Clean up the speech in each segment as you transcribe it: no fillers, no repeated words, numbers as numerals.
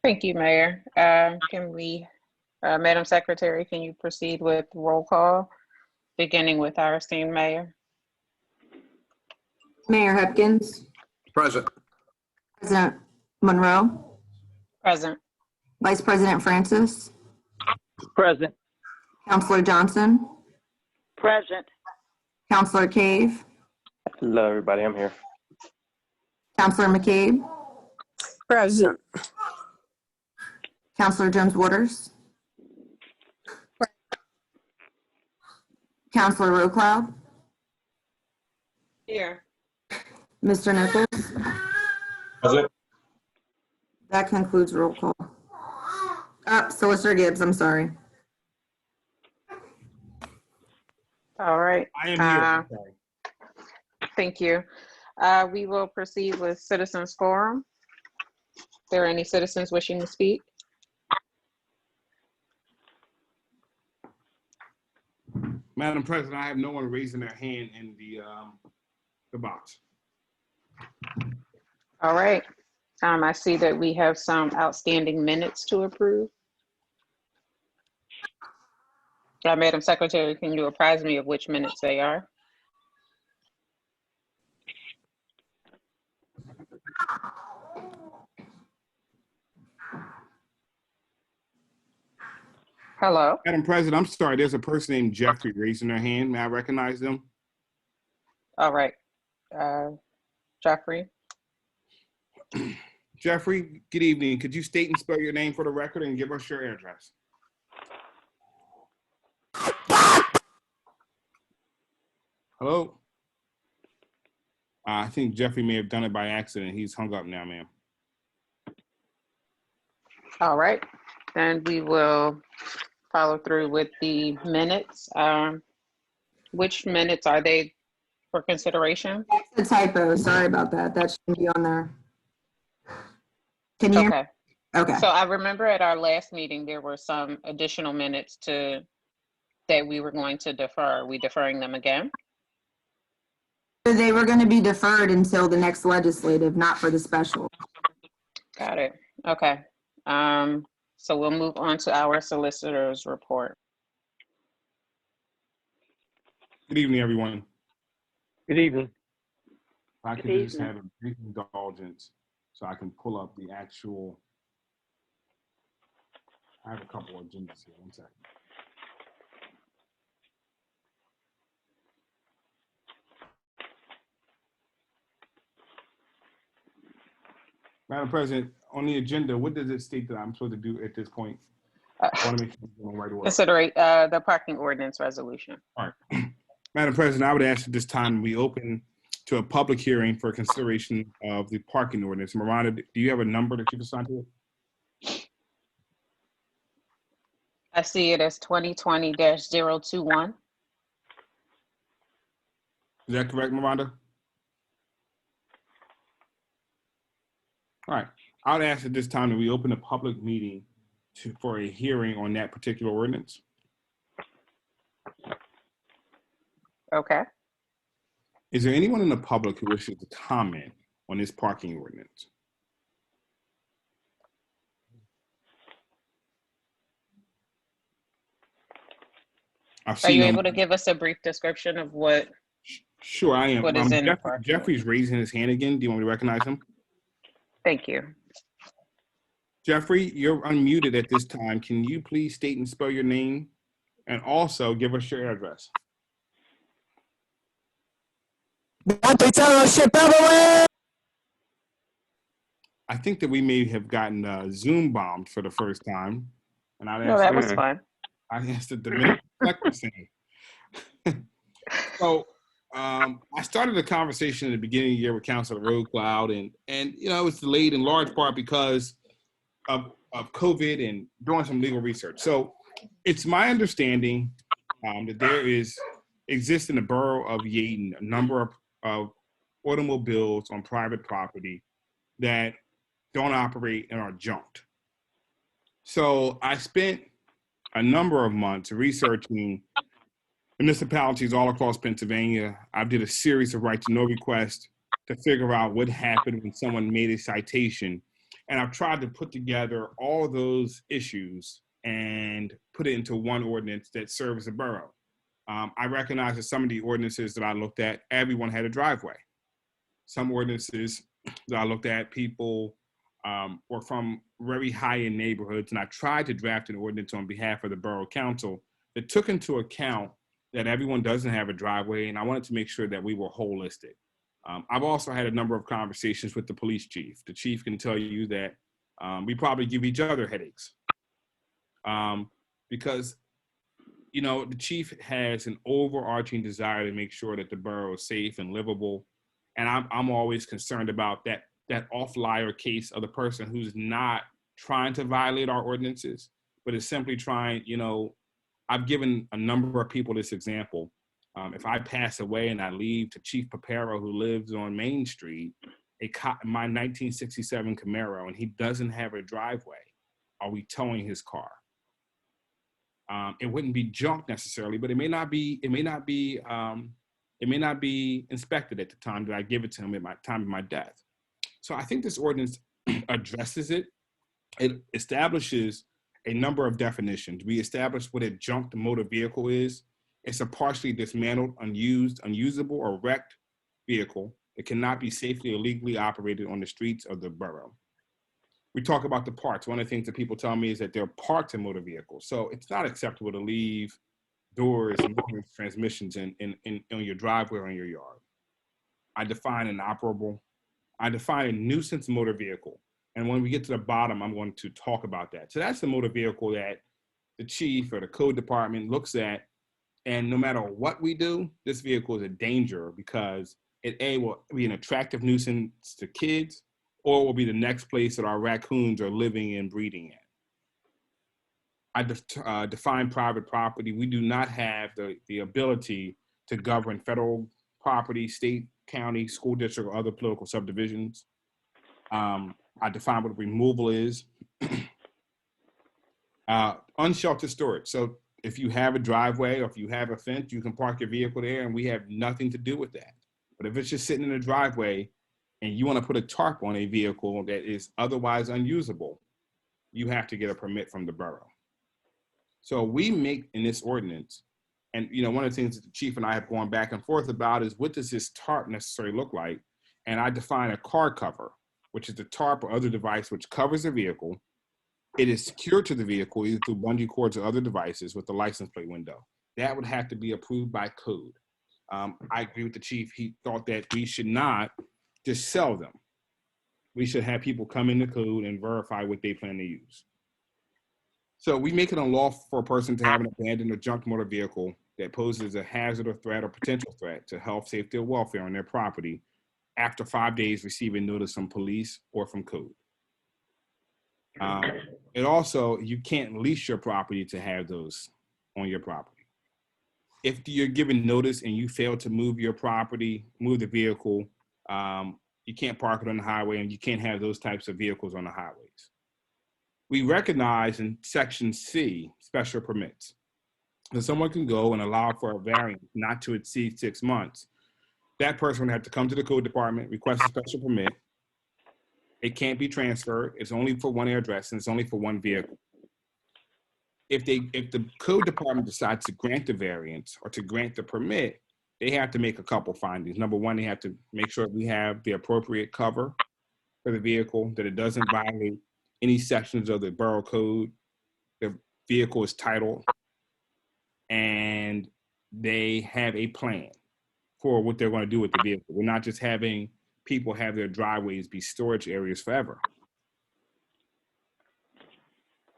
Thank you, Mayor. Madam Secretary, can you proceed with roll call, beginning with our esteemed mayor? Mayor Hopkins, Present. President Monroe, Present. Vice President Francis, Present. Councilor Johnson, Present. Councilor Cave, Hello, everybody. I'm here. Councilor McCabe, Present. Councilor Jones Waters, Councilor Rocloud, Here. Mr. Nichols. Present. That concludes roll call. Solicitor Gibbs, I'm sorry. All right. I am here. I'm sorry. Thank you. We will proceed with Citizens Forum. Are there any citizens wishing to speak? Madam President, I have no one raising their hand in the box. All right. I see that we have some outstanding minutes to approve. Madam Secretary, can you apprise me of which minutes they are? Hello? Madam President, I'm sorry. There's a person named Jeffrey raising their hand. May I recognize them? All right. Jeffrey? Jeffrey, good evening. Could you state and spell your name for the record and give us your address? Hello? I think Jeffrey may have done it by accident. He's hung up now, ma'am. All right. Then we will follow through with the minutes. Which minutes are they for consideration? It's a typo, sorry about that. That shouldn't be on there. Can you hear me? Okay. Okay. So I remember at our last meeting, there were some additional minutes that we were going to defer. Are we deferring them again? They were going to be deferred until the next legislative, not for the special. Got it. Okay. So we'll move on to our solicitor's report. Good evening, everyone. Good evening. If I could Good just evening. have a brief indulgence so I can pull up the actual. I have a couple of agendas here. One second. Madam President, on the agenda, what does it state that I'm supposed to do at this point? I want to make sure I'm in the right order. Consider the parking ordinance resolution. All right. Madam President, I would ask at this time we open to a public hearing for consideration of the parking ordinance. Miranda, do you have a number that you've assigned to it? I see it as 2020-021. Is that correct, Miranda? All right. I would ask at this time that we open a public meeting for a hearing on that particular ordinance. Okay. Is there anyone in the public who wishes to comment on this parking ordinance? Are you able to give us a brief description of what? Sure, I am. What is in the parking Jeffrey's raising his hand again. Do you want me to recognize him? Thank you. Jeffrey, you're unmuted at this time. Can you please state and spell your name and also give us your address? I think that we may have gotten Zoom bombed for the first time. And No, that was fun. I asked the Dominican thing. So I started a conversation at the beginning of the year with Councilor Rocloud, and you know, it was delayed in large part because of COVID and doing some legal research. So it's my understanding that there exists in the borough of Yeadon a number of automobiles on private property that don't operate and are junked. So I spent a number of months researching municipalities all across Pennsylvania. I did a series of right to know requests to figure out what happened when someone made a citation And I've tried to put together all those issues and put it into one ordinance that serves the borough. I recognize that some of the ordinances that I looked at, everyone had a driveway. Some ordinances that I looked at, people were from very high-end neighborhoods, and I tried to draft an ordinance on behalf of the Borough Council that took into account that everyone doesn't have a driveway, and I wanted to make sure that we were holistic. I've also had a number of conversations with the police chief. The chief can tell you that we probably give each other headaches because, you know, the chief has an overarching desire to make sure that the borough is safe and livable. And I'm always concerned about that off-liar case of the person who's not trying to violate our ordinances, but is simply trying, you know, I've given a number of people this example. If I pass away and I leave to Chief Papero, who lives on Main Street, my 1967 Camaro, and he doesn't have a driveway, are we towing his car? It wouldn't be junk necessarily, but it may not be inspected at the time that I give it to him at my time of my death. So I think this ordinance addresses it. It establishes a number of definitions. We established what a junked motor vehicle is. It's a partially dismantled, unused, unusable, or wrecked vehicle that cannot be safely or legally operated on the streets of the borough. We talk about the parts. One of the things that people tell me is that there are parts in motor vehicles. So it's not acceptable to leave doors, motors, transmissions in your driveway or in your yard. I define a nuisance motor vehicle. And when we get to the bottom, I'm going to talk about that. So that's the motor vehicle that the chief or the code department looks at. And no matter what we do, this vehicle is a danger because it will be an attractive nuisance to kids, or it will be the next place that our raccoons are living and breeding in. I define private property. We do not have the ability to govern federal property, state, county, school district, or other political subdivisions. I define what removal is. Unsheltered storage. So if you have a driveway or if you have a fence, you can park your vehicle there and we have nothing to do with that. But if it's just sitting in a driveway and you want to put a tarp on a vehicle that is otherwise unusable, you have to get a permit from the borough. So we make in this ordinance, and you know, one of the things that the chief and I have gone back and forth about is what does this tarp necessarily look like? And I define a car cover, which is the tarp or other device which covers the vehicle. It is secured to the vehicle either through bungee cords or other devices with the license plate window. That would have to be approved by code. I agree with the chief. He thought that we should not just sell them. We should have people come in the code and verify what they plan to use. So we make it unlawful for a person to have an abandoned or junk motor vehicle that poses a hazard or threat or potential threat to health, safety, or welfare on their property after 5 days receiving notice from police or from code. It also, you can't lease your property to have those on your property. If you're given notice and you fail to move your property, move the vehicle, you can't park it on the highway and you can't have those types of vehicles on the highways. We recognize in Section C, special permits. So someone can go and allow for a variance not to exceed 6 months. That person would have to come to the code department, request a special permit. It can't be transferred. It's only for one address and it's only for one vehicle. If the code department decides to grant the variance or to grant the permit, they have to make a couple findings. Number one, they have to make sure we have the appropriate cover for the vehicle, that it doesn't violate any sections of the borough code, the vehicle is titled, and they have a plan for what they're going to do with the vehicle. We're not just having people have their driveways be storage areas forever.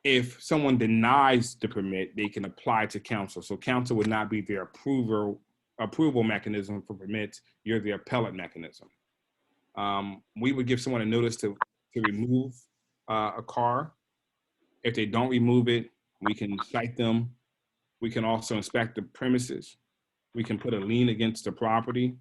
If someone denies the permit, they can apply to council. So council would not be their approval mechanism for permits. You're the appellate mechanism. We would give someone a notice to remove a car. If they don't remove it, we can cite them. We can also inspect the premises. We can put a lien against the property.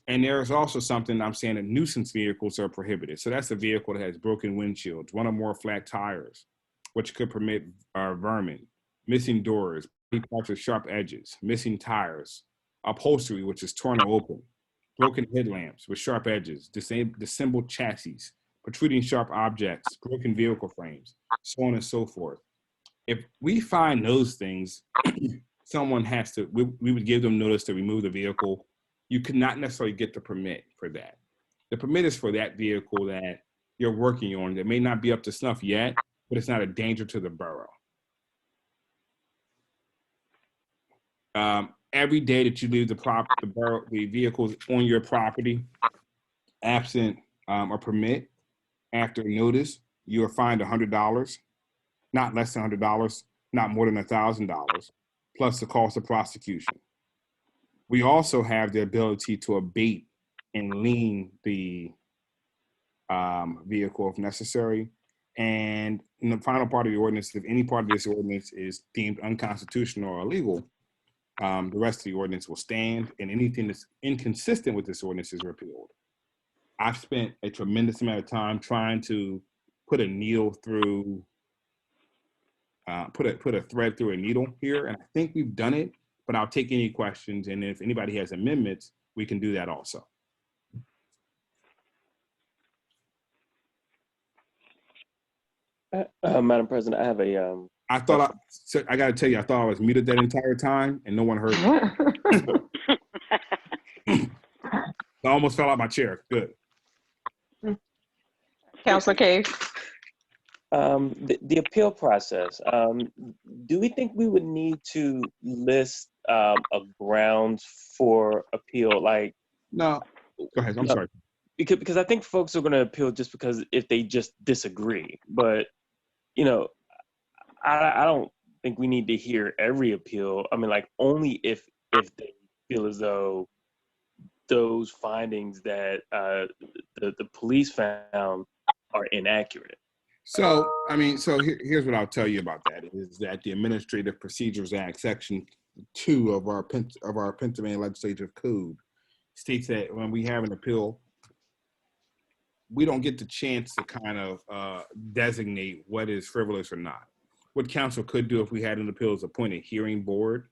And there is also something I'm saying that nuisance vehicles are prohibited. So that's a vehicle that has broken windshields, one or more flat tires, which could permit vermin, missing doors, parts with sharp edges, missing tires, upholstery, which is torn or open, broken headlamps with sharp edges, dissembled chassis, protruding sharp objects, broken vehicle frames, so on and so forth. If we find those things, someone has to, we would give them notice to remove the vehicle. You could not necessarily get the permit for that. The permit is for that vehicle that you're working on that may not be up to snuff yet, but it's not a danger to the borough. Every day that you leave the vehicles on your property, absent a permit, after notice, you are fined $100, not less than $100, not more than $1,000, plus the cost of prosecution. We also have the ability to abate and lien the vehicle if necessary. And in the final part of the ordinance, if any part of this ordinance is deemed unconstitutional or illegal, the rest of the ordinance will stand, and anything that's inconsistent with this ordinance is repealed. I've spent a tremendous amount of time trying to put a needle through, put a thread through a needle here, and I think we've done it, but I'll take any questions, and if anybody has amendments, we can do that also. Madam President, I have a, I thought I got to tell you, I thought I was muted that entire time, and no one heard me. I almost fell out my chair. Good. Councilor Cave. the appeal process. Do we think we would need to list a grounds for appeal? Like, No, go ahead. I'm sorry. Because I think folks are going to appeal just because if they just disagree. But, you know, I don't think we need to hear every appeal. I mean, like, only if they feel as though those findings that the police found are inaccurate. So, I mean, here's what I'll tell you about that is that the Administrative Procedures Act, Section 2 of our Pennsylvania Legislative Code states that when we have an appeal, we don't get the chance to kind of designate what is frivolous or not. What council could do if we had an appeal is appoint a hearing board.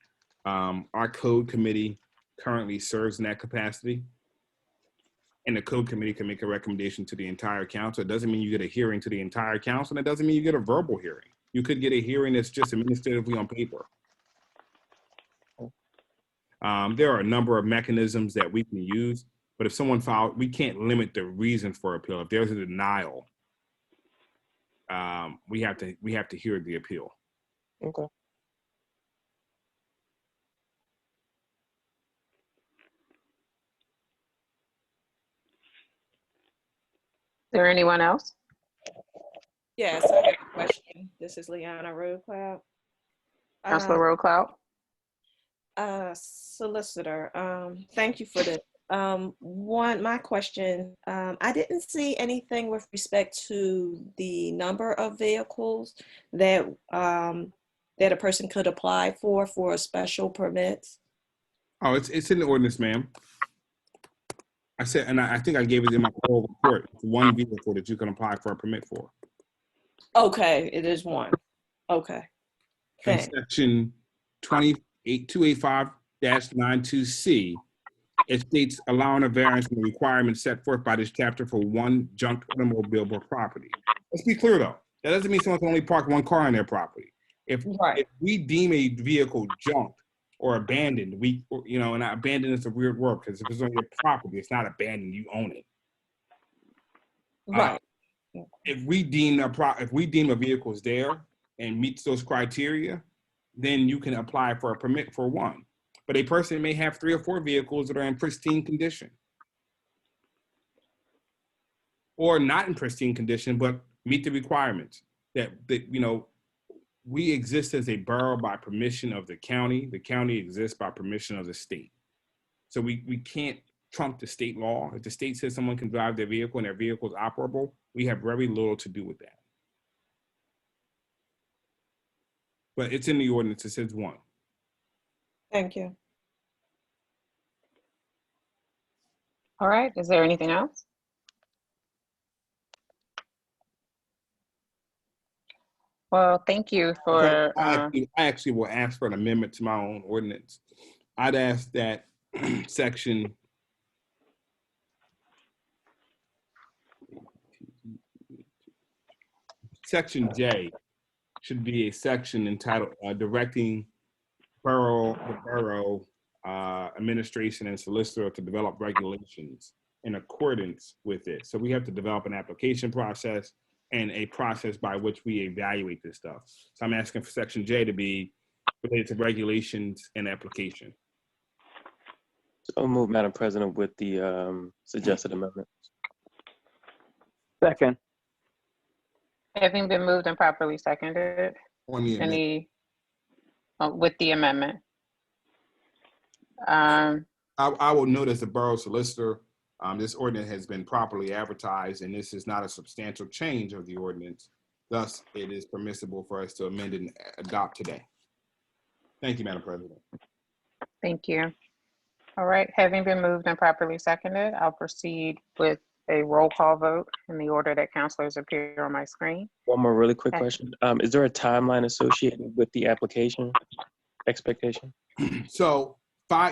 Our code committee currently serves in that capacity. And the code committee can make a recommendation to the entire council. It doesn't mean you get a hearing to the entire council, and it doesn't mean you get a verbal hearing. You could get a hearing that's just administratively on paper. There are a number of mechanisms that we can use, but if someone filed, we can't limit the reason for appeal. If there's a denial, we have to hear the appeal. Okay. Is there anyone else? Yes, I have a question. This is Liana Roadcloud. Councilor Roadcloud? Solicitor, thank you for the my question, I didn't see anything with respect to the number of vehicles that that a person could apply for special permits. Oh, it's in the ordinance, ma'am. I said, and I think I gave it in my oral report. It's one vehicle that you can apply for a permit for. Okay, it is one. Okay. And Thanks. section 285-92C, it states allowing a variance from the requirements set forth by this chapter for one junked automobile or property. Let's be clear though. That doesn't mean someone can only park one car on their property. If we deem a vehicle junked or abandoned, and abandoned is a weird word because if it's on your property, it's not abandoned, you own it. Right. If we deem a vehicle is there and meets those criteria, then you can apply for a permit for one. But a person may have 3 or 4 vehicles that are in pristine condition, or not in pristine condition, but meet the requirements that we exist as a borough by permission of the county. The county exists by permission of the state. So we can't trump the state law. If the state says someone can drive their vehicle and their vehicle is operable, we have very little to do with that. But it's in the ordinance, it says one. Thank you. All right, is there anything else? Well, thank you for. I actually will ask for an amendment to my own ordinance. I'd ask that section Section J should be a section entitled directing the borough administration and solicitor to develop regulations in accordance with it. So we have to develop an application process and a process by which we evaluate this stuff. So I'm asking for Section J to be related to regulations and application. So move, Madam President, with the suggested amendment. Second. Having been moved and properly seconded, On the amendment. with the amendment. I will note as the borough solicitor, this ordinance has been properly advertised, and this is not a substantial change of the ordinance. Thus, it is permissible for us to amend and adopt today. Thank you, Madam President. Thank you. All right, having been moved and properly seconded, I'll proceed with a roll call vote in the order that councilors appear on my screen. One more really quick Okay. question. Is there a timeline associated with the application expectation? So,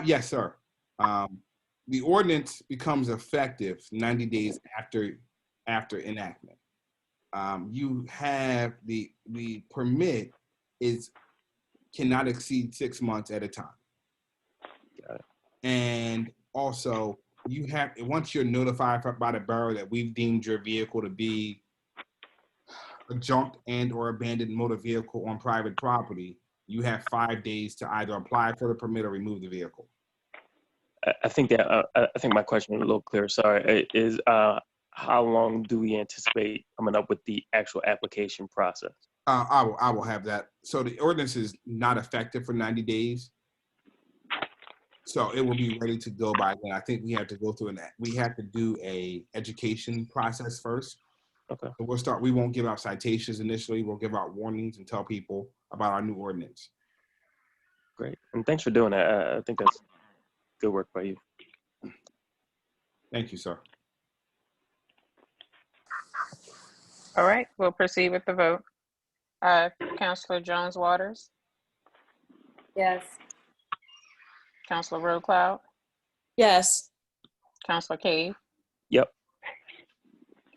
yes, sir. The ordinance becomes effective 90 days after enactment. You have the permit cannot exceed 6 months at a time. Got it. And also, you have, once you're notified by the borough that we've deemed your vehicle to be a junked and or abandoned motor vehicle on private property, you have 5 days to either apply for the permit or remove the vehicle. I think that I think my question is a little clearer. Sorry, is how long do we anticipate coming up with the actual application process? I will have that. So the ordinance is not effective for 90 days. So it will be ready to go by then. I think we have to go through we have to do a education process first. Okay. So we won't give out citations initially. We'll give out warnings and tell people about our new ordinance. Great, and thanks for doing that. I think that's good work by you. Thank you, sir. All right, we'll proceed with the vote. Councilor Jones Waters, Yes. Councilor Rowe-Cloud, Yes. Councilor Cave, Yep.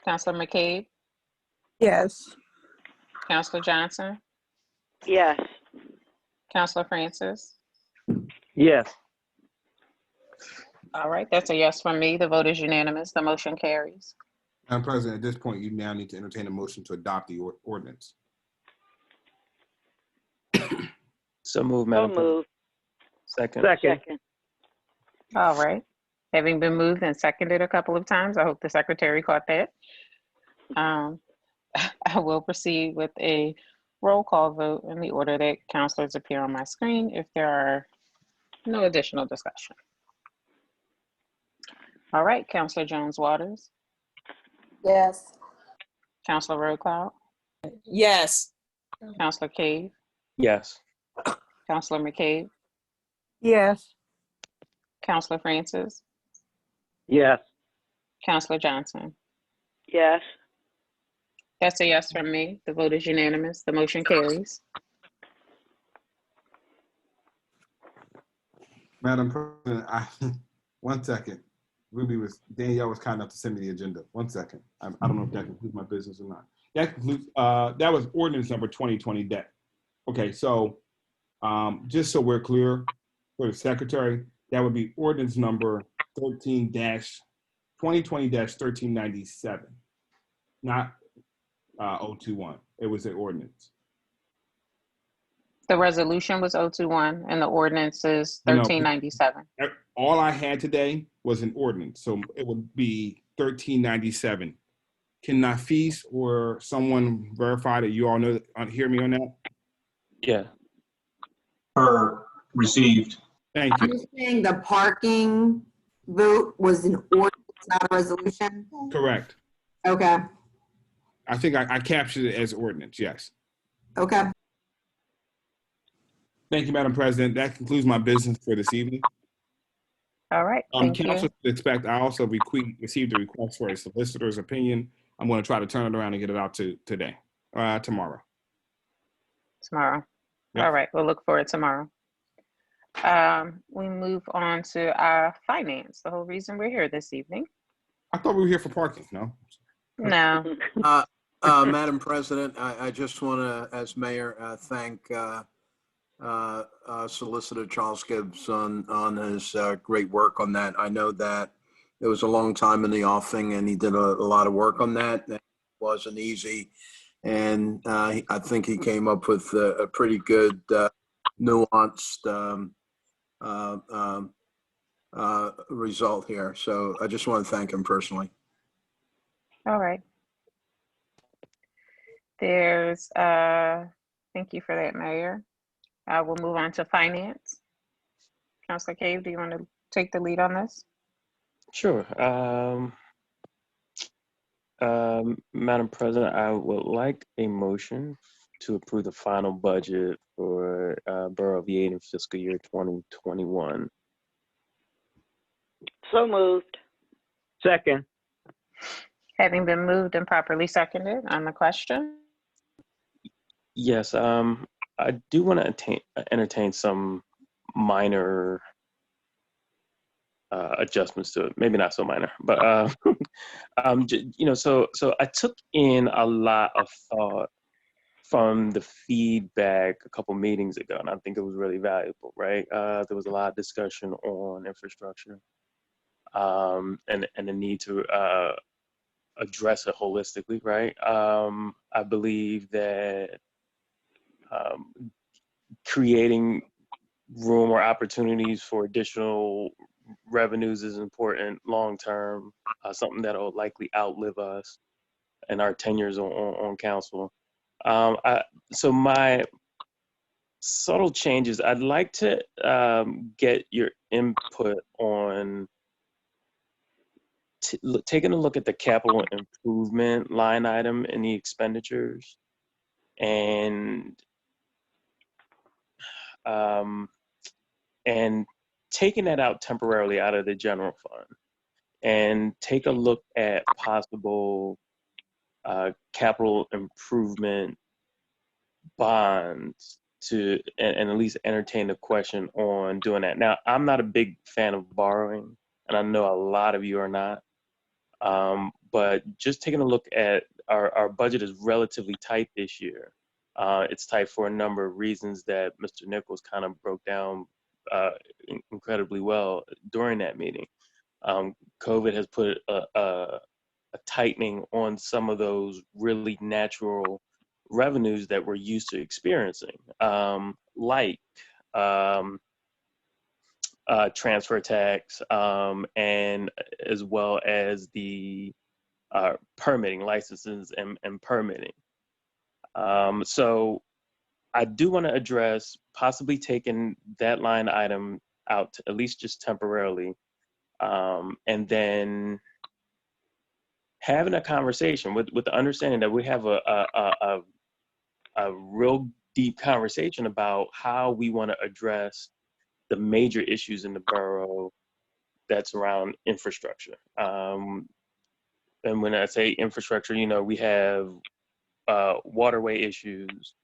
Councilor McCabe, Yes. Councilor Johnson, Yes. Councilor Francis. Yes. All right, that's a yes from me. The vote is unanimous. The motion carries. Madam President, at this point, you now need to entertain a motion to adopt the ordinance. So move, So Madam President. moved. Second. Second. All right. Having been moved and seconded a couple of times, I hope the secretary caught that. I will proceed with a roll call vote in the order that councilors appear on my screen if there are no additional discussion. All right, Councilor Jones Waters, Yes. Councilor Rowe-Cloud, Yes. Councilor Cave, Yes. Councilor McCabe, Yes. Councilor Francis, Yes. Councilor Johnson. Yes. That's a yes from me. The vote is unanimous. The motion carries. Madam President, one second. Danielle was kind enough to send me the agenda. 1 second. I don't know if that concludes my business or not. That concludes, that was ordinance number 2020 debt. Okay, so just so we're clear for the secretary, that would be ordinance number 2020-1397, not 021. It was an ordinance. The resolution was 021 and the ordinance is No. 1397. All I had today was an ordinance, so it would be 1397. Can Nafis or someone verify that you all know, hear me on that? Yeah. Received. Thank you. You're saying the parking vote was an ordinance, not a resolution? Correct. Okay, I think I captured it as ordinance, yes. okay. Thank you, Madam President. That concludes my business for this evening. All right, thank you. Council should expect, I also received a request for a solicitor's opinion. I'm going to try to turn it around and get it out tomorrow. Tomorrow. Yep. All right, we'll look for it tomorrow. We move on to our finance, the whole reason we're here this evening. I thought we were here for parking, no? No, Madam President, I just want to, as mayor, thank Solicitor Charles Gibbs on his great work on that. I know that it was a long time in the offing, and he did a lot of work on that. It wasn't easy, and I think he came up with a pretty good, nuanced result here. So I just want to thank him personally. All right. Thank you for that, Mayor. We'll move on to finance. Councilor Cave, do you want to take the lead on this? Sure. Madam President, I would like a motion to approve the final budget for Borough of Yeadon fiscal year 2021. So moved. Second. Having been moved and properly seconded on the question. Yes, I do want to entertain some minor adjustments to it. Maybe not so minor, but so I took in a lot of thought from the feedback a couple meetings ago, and I think it was really valuable. Right, there was a lot of discussion on infrastructure, and the need to address it holistically. Right, I believe that creating room or opportunities for additional revenues is important long term, something that'll likely outlive us and our tenures on council. So my subtle changes, I'd like to get your input on taking a look at the capital improvement line item in the expenditures and taking that out temporarily out of the general fund and take a look at possible capital improvement bonds and at least entertain the question on doing that. Now, I'm not a big fan of borrowing, and I know a lot of you are not, but just taking a look at our budget is relatively tight this year. It's tight for a number of reasons that Mr. Nichols kind of broke down incredibly well during that meeting. COVID has put a tightening on some of those really natural revenues that we're used to experiencing, like transfer tax, and as well as the permitting licenses and permitting. So I do want to address possibly taking that line item out, at least just temporarily, and then having a conversation with the understanding that we have a real deep conversation about how we want to address the major issues in the borough that's around infrastructure. And when I say infrastructure, we have waterway issues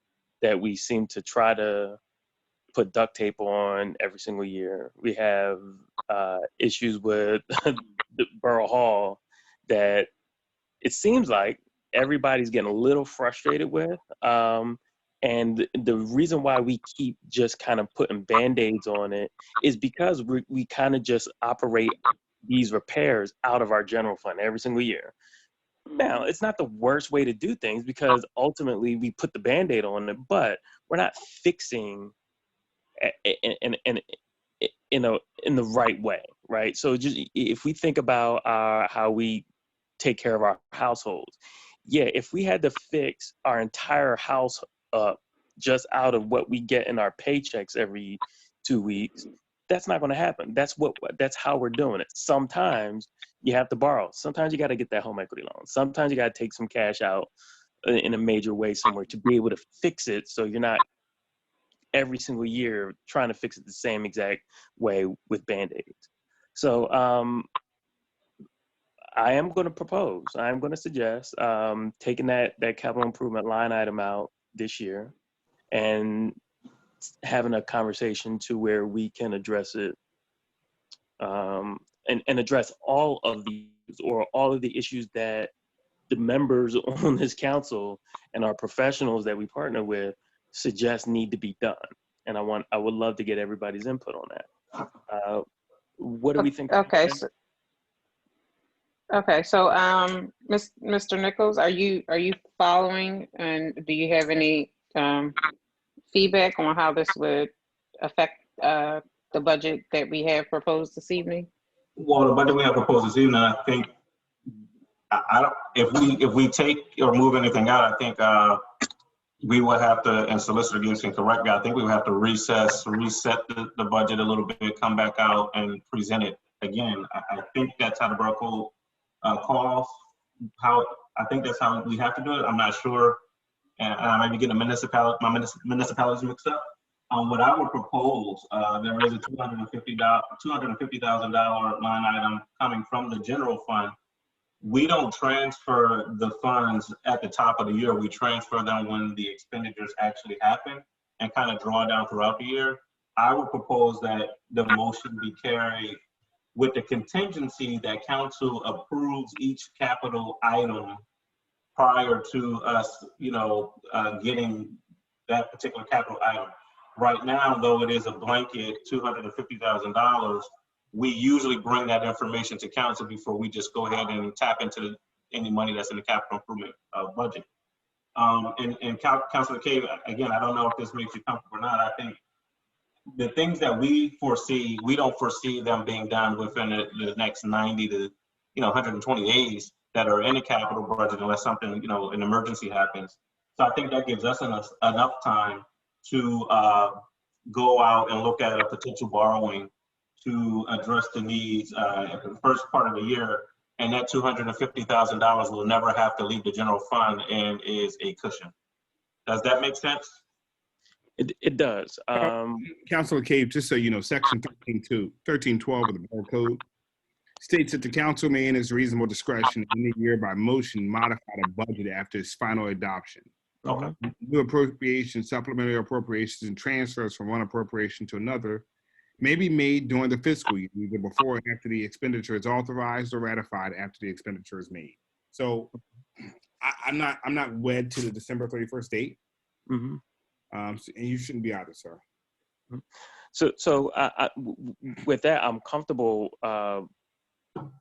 that we seem to try to put duct tape on every single year. We have issues with the Borough Hall that it seems like everybody's getting a little frustrated with. And the reason why we keep just kind of putting Band-Aids on it is because we kind of just operate these repairs out of our general fund every single year. Now, it's not the worst way to do things because ultimately we put the Band-Aid on it, but we're not fixing in the right way, right? So just if we think about how we take care of our households, if we had to fix our entire house up just out of what we get in our paychecks every 2 weeks, that's not going to happen. That's how we're doing it. Sometimes you have to borrow. Sometimes you got to get that home equity loan. Sometimes you got to take some cash out in a major way somewhere to be able to fix it, so you're not every single year trying to fix it the same exact way with Band-Aids. So I am going to suggest taking that capital improvement line item out this year and having a conversation to where we can address it and address all of the issues that the members on this council and our professionals that we partner with suggest need to be done. And I would love to get everybody's input on that. What do we think? Okay. So, Mr. Nichols, are you following, and do you have any feedback on how this would affect the budget that we have proposed this evening? Well, the budget we have proposed this evening, I think, I don't, if we take or move anything out, I think we would have to, and Solicitor Gibbs can correct me, I think we would have to reset the budget a little bit, come back out and present it again. I think that's how the Borough Code calls. I think that's how we have to do it. I'm not sure, and I might be getting my municipalities mixed up. What I would propose, there is a $250,000 line item coming from the general fund. We don't transfer the funds at the top of the year. We transfer them when the expenditures actually happen and kind of draw down throughout the year. I would propose that the motion be carried with the contingency that council approves each capital item prior to us, getting that particular capital item. Right now, though it is a blanket $250,000, we usually bring that information to council before we just go ahead and tap into any money that's in the capital improvement budget. And Councilor Cave, again, I don't know if this makes you comfortable or not. I think the things that we foresee, we don't foresee them being done within the next 90 to 120 days that are in the capital budget unless something, an emergency happens. So I think that gives us enough time to go out and look at a potential borrowing to address the needs in the first part of the year, and that $250,000 will never have to leave the general fund and is a cushion. Does that make sense? It does. Councilor Cave, just so you know, Section 1312 of the Borough Code states that the council may, in its reasonable discretion, in the year by motion, modify the budget after its final adoption. Okay. New appropriations, supplementary appropriations, and transfers from one appropriation to another may be made during the fiscal year, either before or after the expenditure is authorized or ratified after the expenditure is made. So I'm not wed to the December 31st date. Mm-hmm. And you shouldn't be either, sir. So with that, I'm comfortable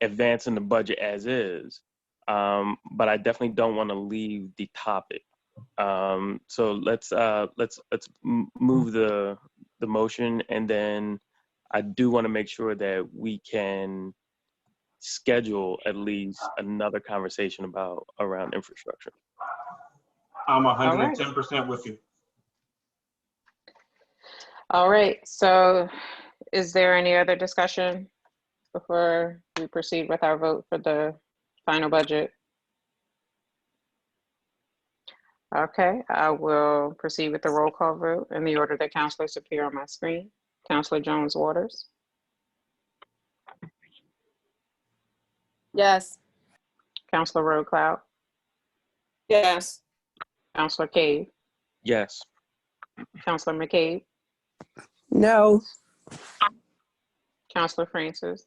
advancing the budget as is, but I definitely don't want to leave the topic. So let's move the motion, and then I do want to make sure that we can schedule at least another conversation around infrastructure. I'm 110% with you. All right. So is there any other discussion before we proceed with our vote for the final budget? Okay, I will proceed with the roll call vote in the order that councilors appear on my screen. Councilor Jones Waters. Yes. Councilor Road Cloud. Yes. Councilor Cave. Yes. Councilor McCabe. No. Councilor Francis.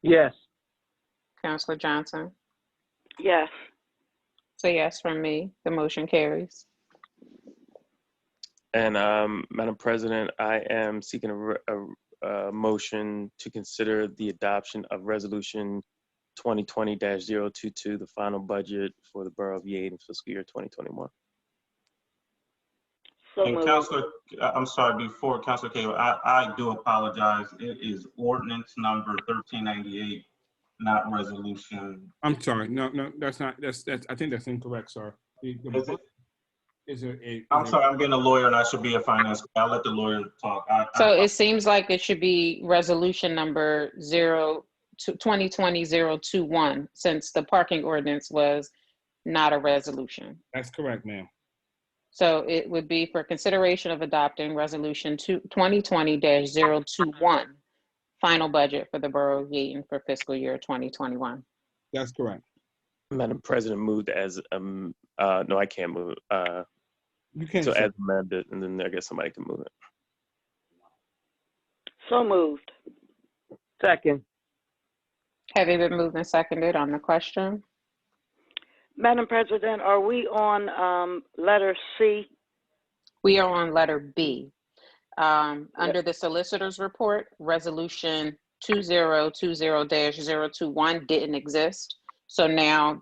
Yes. Councilor Johnson. Yes. So yes from me, the motion carries. And Madam President, I am seeking a motion to consider the adoption of Resolution 2020-022, the final budget for the Borough of Yeadon fiscal year 2021. So And moved. Councilor, I'm sorry, before Councilor Cave, I do apologize. It is ordinance number 1398, not resolution. I'm sorry. No, that's not. That's. I think that's incorrect, sir. I'm sorry, I'm being a lawyer and I should be a finance guy. I'll let the lawyer talk. So it seems like it should be resolution number 2020-021, since the parking ordinance was not a resolution. That's correct, ma'am. So it would be for consideration of adopting resolution 2020-021, final budget for the Borough of Yeadon for fiscal year 2021. That's correct. Madam President, moved as no, I can't move it. You can't. So say- as amended, and then I guess somebody can move it. So moved. Second. Have it been moved and seconded on the question? Madam President, are we on letter C? We are on letter B. Under the solicitor's report, resolution 2020-021 didn't exist. So now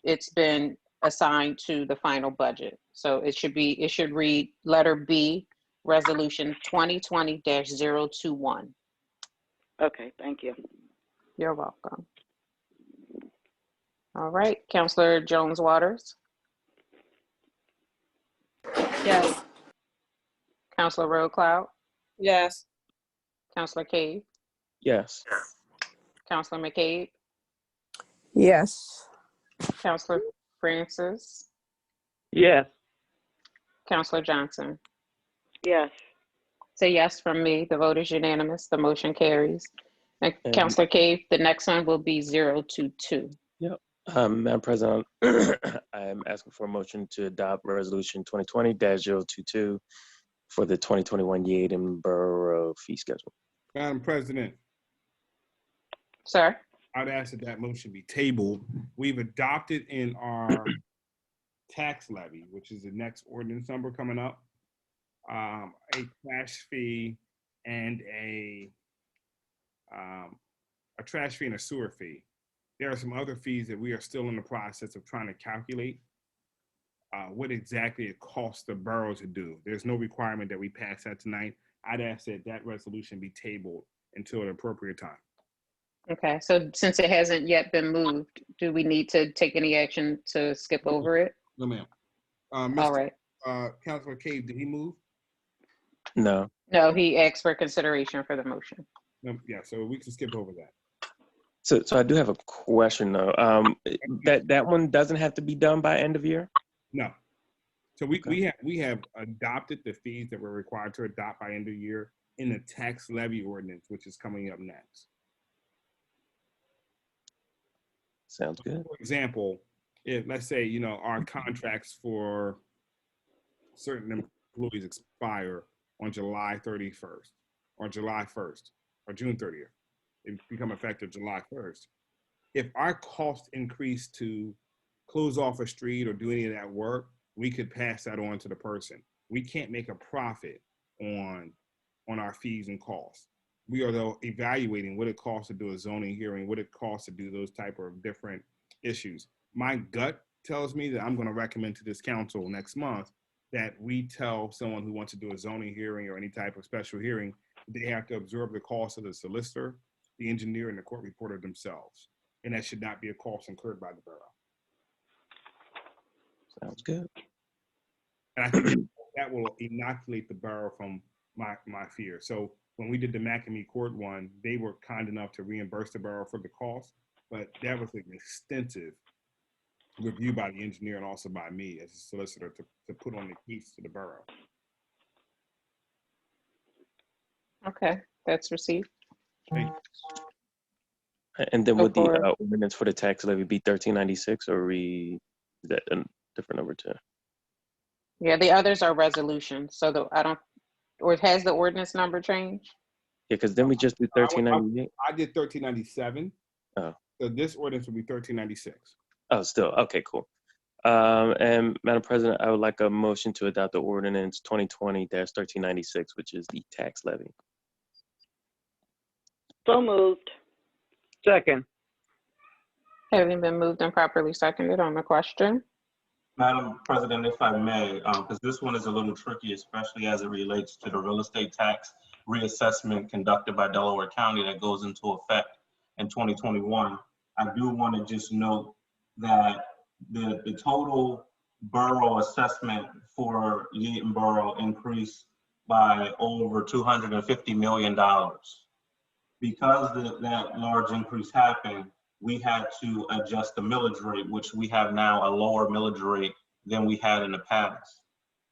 it's been assigned to the final budget. So it should read letter B, resolution 2020-021. Okay, thank you. You're welcome. All right, Councilor Jones Waters, Yes. Councilor Road Cloud, Yes. Councilor Cave, Yes. Councilor McCabe, Yes. Councilor Francis, Yes. Councilor Johnson. Yes. Say yes from me. The vote is unanimous. The motion carries. And Councilor Cave, the next one will be 022. Yep. Madam President, I am asking for a motion to adopt resolution 2020-022 for the 2021 Yeadon Borough fee schedule. Madam President, Sir? I'd ask that that motion be tabled. We've adopted in our tax levy, which is the next ordinance number coming up, a trash fee and a trash fee and a sewer fee. There are some other fees that we are still in the process of trying to calculate what exactly it costs the borough to do. There's no requirement that we pass that tonight. I'd ask that that resolution be tabled until an appropriate time. Okay, so since it hasn't yet been moved, do we need to take any action to skip over it? No, ma'am. All right. Councilor Cave, did he move? No. No, he asked for consideration for the motion. No, yeah, so we can skip over that. So I do have a question though. That one doesn't have to be done by end of year? No. So we have adopted the fees that we're required to adopt by end of year in the tax levy ordinance, which is coming up next. Sounds good. For example, if let's say, you know, our contracts for certain employees expire on July 31st or July 1st or June 30th, they become effective July 1st. If our cost increase to close off a street or do any of that work, we could pass that on to the person. We can't make a profit on our fees and costs. We are though evaluating what it costs to do a zoning hearing, what it costs to do those type of different issues. My gut tells me that I'm going to recommend to this council next month that we tell someone who wants to do a zoning hearing or any type of special hearing, they have to absorb the cost of the solicitor, the engineer, and the court reporter themselves. And that should not be a cost incurred by the borough. Sounds good. And I think that will inoculate the borough from my fear. So when we did the McAmey Court one, they were kind enough to reimburse the borough for the cost, but that was an extensive review by the engineer and also by me as a solicitor to put on the case to the borough. Okay, that's received. Thank you. And then would the For- ordinance for the tax levy be 1396 or is that a different number too? Yeah, the others are resolutions. So or has the ordinance number changed? Yeah, because then we just do 1398. I did 1397. Oh. So this ordinance will be 1396. Oh, still. Okay, cool. And Madam President, I would like a motion to adopt the ordinance 2020-1396, which is the tax levy. So moved. Second. Having been moved and properly seconded on the question. Madam President, if I may, because this one is a little tricky, especially as it relates to the real estate tax reassessment conducted by Delaware County that goes into effect in 2021. I do want to just note that the total borough assessment for Yeadon Borough increased by over $250 million. Because that large increase happened, we had to adjust the millage rate, which we have now a lower millage rate than we had in the past.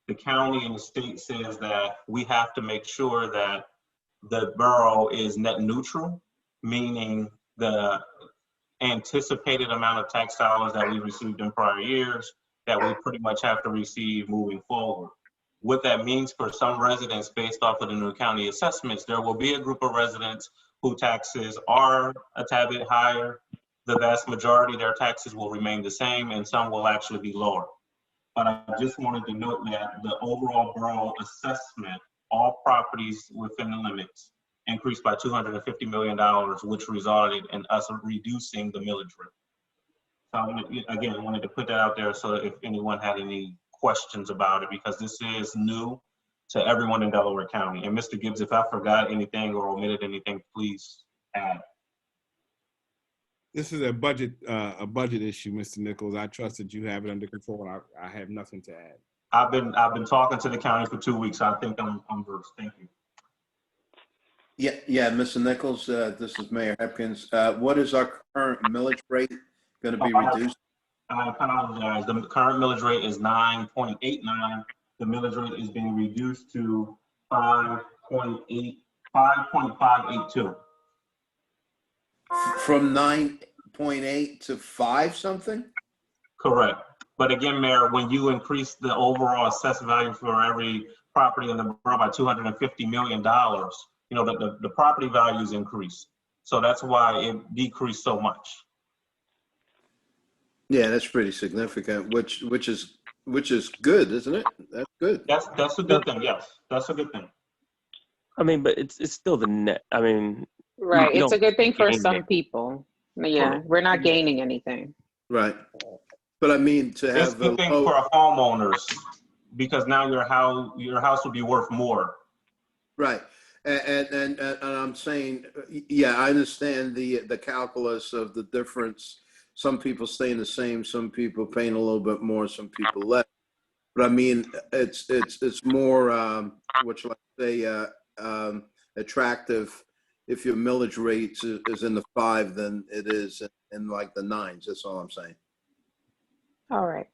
The county and the state says that we have to make sure that the borough is net neutral, meaning the anticipated amount of tax dollars that we received in prior years that we pretty much have to receive moving forward. What that means for some residents based off of the new county assessments, there will be a group of residents who taxes are a tad bit higher the vast majority of their taxes will remain the same and some will actually be lower. But I just wanted to note that the overall borough assessment, all properties within the limits, increased by $250 million, which resulted in us reducing the millage rate. So I wanted to put that out there so if anyone had any questions about it, because this is new to everyone in Delaware County. And Mr. Gibbs, if I forgot anything or omitted anything, please add. This is a budget issue, Mr. Nichols. I trust that you have it under control. I have nothing to add. I've been talking to the county for 2 weeks. So I think I'm versed. Thank you. Yeah, Mr. Nichols, this is Mayor Hepkins. What is our current millage rate going to be reduced? I apologize. The current millage rate is 9.89. The millage rate is being reduced to 5.582. From 9.8 to 5 something? Correct. But again, Mayor, when you increase the overall assessed value for every property in the borough by $250 million, you know, the property values increase. So that's why it decreased so much. Yeah, that's pretty significant, which is good, isn't it? That's good. That's a good thing. Yes, that's a good thing. I mean, but it's still the net. I mean, Right. you It's a good thing for gain some it. people. Yeah, we're not gaining anything. Right. But I mean, to It's have a good thing for homeowners because now your house will be worth more. right. And I'm saying, yeah, I understand the calculus of the difference. Some people staying the same, some people paying a little bit more, some people less. But I mean, it's more what shall I say, attractive if your millage rate is in the 5 than it is in like the 9s. That's all I'm saying. All right.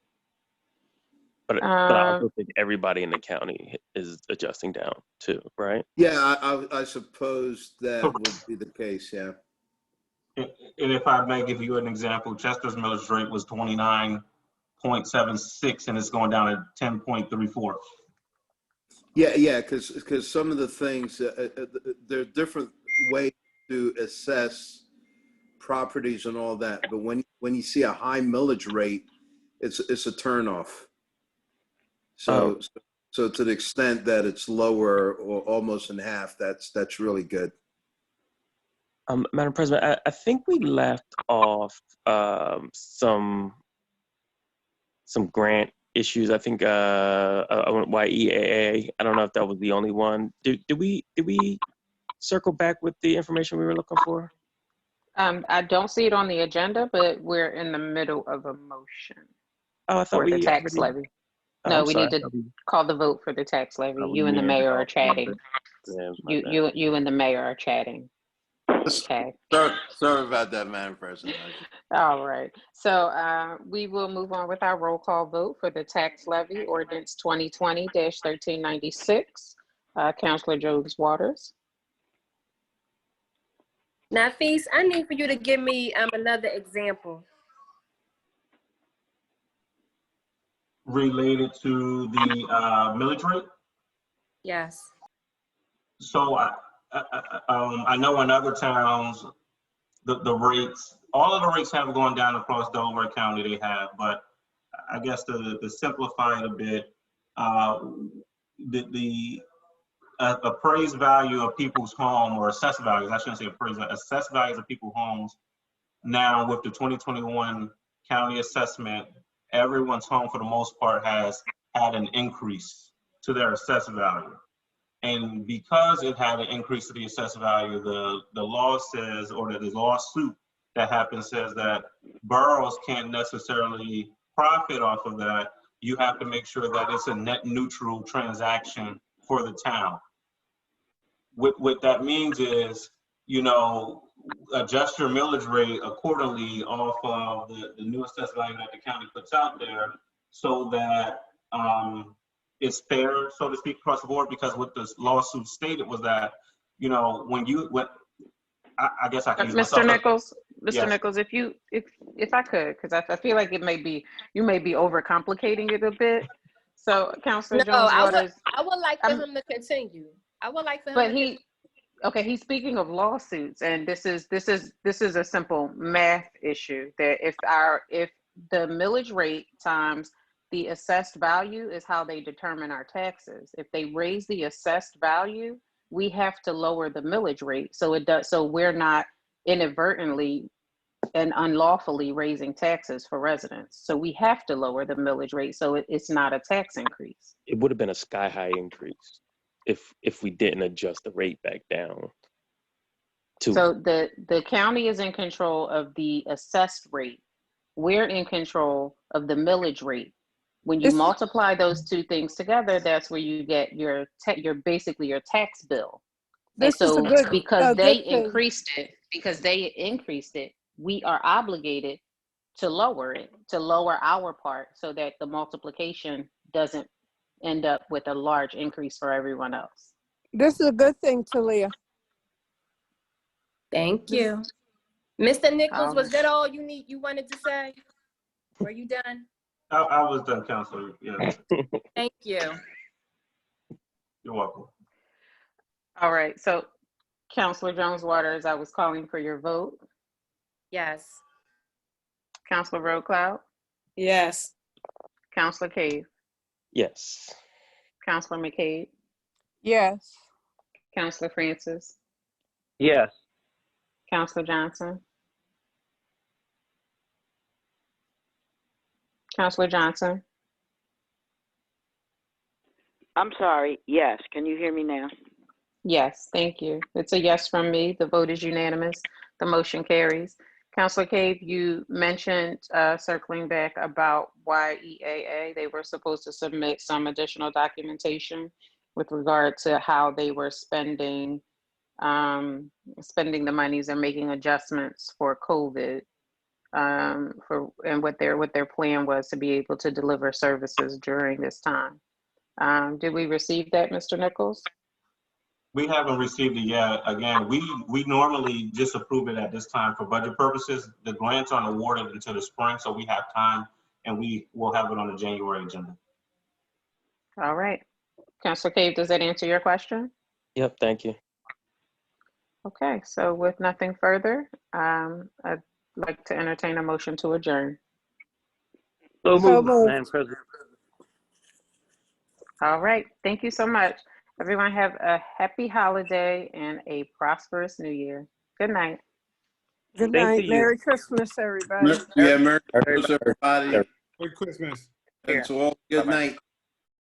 But I also think everybody in the county is adjusting down too, right? Yeah, I suppose that would be the case. Yeah. And if I may give you an example, Chester's millage rate was 29.76 and it's going down to 10.34. Yeah, because some of the things there are different ways to assess properties and all that, but when you see a high millage rate, it's a turnoff. So to the extent that it's lower or almost in half, that's really good. Madam President, I think we left off some grant issues. I think YEAA. I don't know if that was the only one. Did we circle back with the information we were looking for? I don't see it on the agenda, but we're in the middle of a motion Oh, I thought for the tax levy. No, we need to call the vote for the tax levy. You and the mayor are chatting. You and the mayor are chatting. Okay. Sorry about that, Madam President. All right. So we will move on with our roll call vote for the tax levy ordinance 2020-1396. Councilor Jones Waters. Nafis, I need for you to give me another example. Related to the millage rate? Yes. So I know in other towns, the rates, all of the rates have gone down across Delaware County, they have, but I guess to simplify it a bit, the appraised value of people's home, or assessed values, I shouldn't say appraised, assessed values of people's homes, now with the 2021 county assessment, everyone's home for the most part has had an increase to their assessed value. And because it had an increase to the assessed value, the law says, or the lawsuit that happens says that boroughs can't necessarily profit off of that. You have to make sure that it's a net neutral transaction for the town. What that means is, you know, adjust your millage rate accordingly off of the new assessed value that the county puts out there so that it's fair, so to speak, across the board, because what this lawsuit stated was that, you know, I guess I can use Mr. Nichols, Mr. Yes. Nichols, if I could, because I feel like you may be overcomplicating it a bit. So, Councilor Jones Waters. I would like for him to continue. I would like for him Okay, he's speaking of lawsuits, and this is a simple math issue that if the millage rate times the assessed value is how they determine our taxes. If they raise the assessed value, we have to lower the millage rate. So we're not inadvertently and unlawfully raising taxes for residents. So we have to lower the millage rate so it's not a tax increase. It would have been a sky high increase if we didn't adjust the rate back down. So the county is in control of the assessed rate. We're in control of the millage rate. When you multiply those two things together, that's where you get your basically your tax bill. And so because they increased it, we are obligated to lower it, to lower our part so that the multiplication doesn't end up with a large increase for everyone else. This is a good thing, Talia. Thank you. Mr. Nichols, was that all you wanted to say? Were you done? I was done, Counselor. Yeah. Thank you. You're welcome. All right, so Counselor Jones-Waters, I was calling for your vote. Yes. Counselor Road-Cloud? Yes. Counselor Cave? Yes. Counselor McCabe? Yes. Counselor Francis? Yes. Counselor Johnson? Counselor Johnson? I'm sorry. Yes. Can you hear me now? Yes, thank you. It's a yes from me. The vote is unanimous. The motion carries. Counselor Cave, you mentioned circling back about YEAA. They were supposed to submit some additional documentation with regard to how they were spending the monies and making adjustments for COVID. And what their plan was to be able to deliver services during this time. Did we receive that, Mr. Nichols? We haven't received it yet. Again, we normally just approve it at this time for budget purposes. The grants aren't awarded until the spring, so we have time, and we will have it on the January agenda. All right. Councilor Cave, does that answer your question? Yep, thank you. Okay, so with nothing further, I'd like to entertain a motion to adjourn. So moved, Madam President. All right, thank you so much. Everyone have a happy holiday and a prosperous new year. Good night. Good Same to night. you. Merry Christmas, everybody. Yeah, Merry Christmas, everybody. Merry Christmas. That's all. Good night.